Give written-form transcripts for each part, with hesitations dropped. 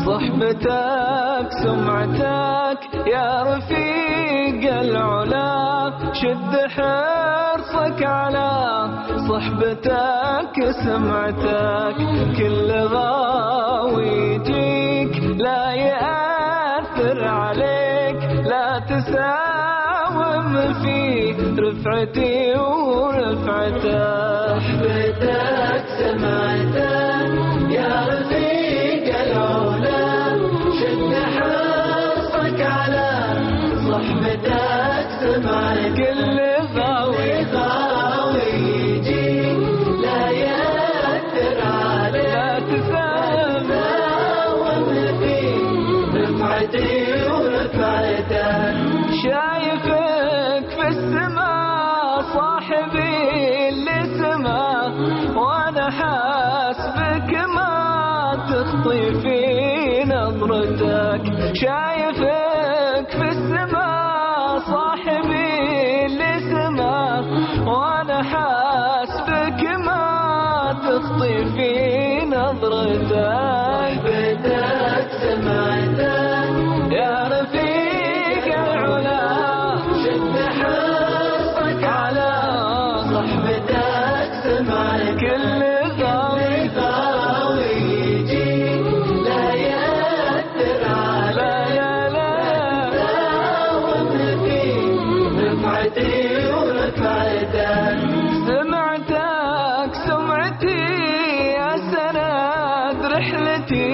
صحبتك سمعتك يا رفيق العلا، شد حرصك على صحبتك سمعتك، كل غاوي يجيك لا يأثر عليك، لا تساوم في رفعتي ورفعتك. صحبتك سمعتك يا رفيق العلا، شد حرصك على صحبتك سمعتك، كل غاوي يجيك لا يأثر عليك، لا تساوم في رفعتي ورفعتك. شايفك في السماء صاحبي اللي سما، وانا حاسبك ما تخطي في نظرتك. شايفك في السماء صاحبي اللي سما، وانا حاسبك ما تخطي في نظرتك. صحبتك سمعتك يا رفيق العلا، شد حرصك على صحبتك سمعتك، كل غاوي يجيك لا يأثر عليك، لا تساوم في رفعتي ورفعتك. سمعتك سمعتي يا سند رحلتي،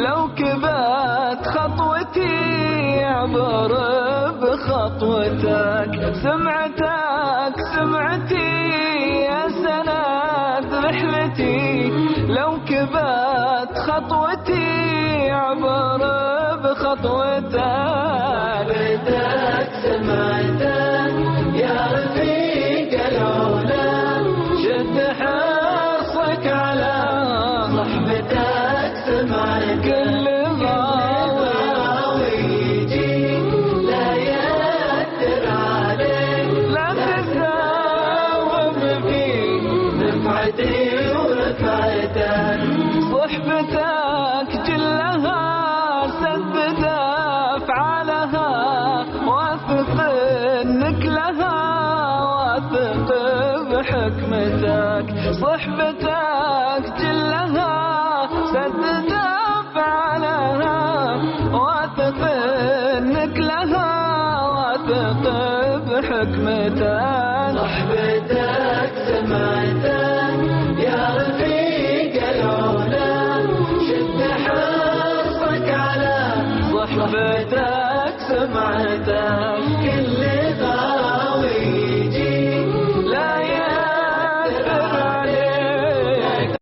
لو كبت خطوتي عبر بخطوتك. سمعتك سمعتي يا سند رحلتي، لو كبت خطوتي عبر بخطوتك. صحبتك سمعتك يا رفيق العلا، شد حرصك على صحبتك سمعتك، كل غاوي يجيك لا يأثر عليك، لا تساوم في رفعتي ورفعتك. صحبتك جلها سدد أفعالها، واثق إنك لها واثق بحكمتك. صحبتك جلها سدد أفعالها، واثق إنك لها واثق بحكمتك. صحبتك سمعتك يا رفيق العلا، شد حرصك على صحبتك سمعتك، كل غاوي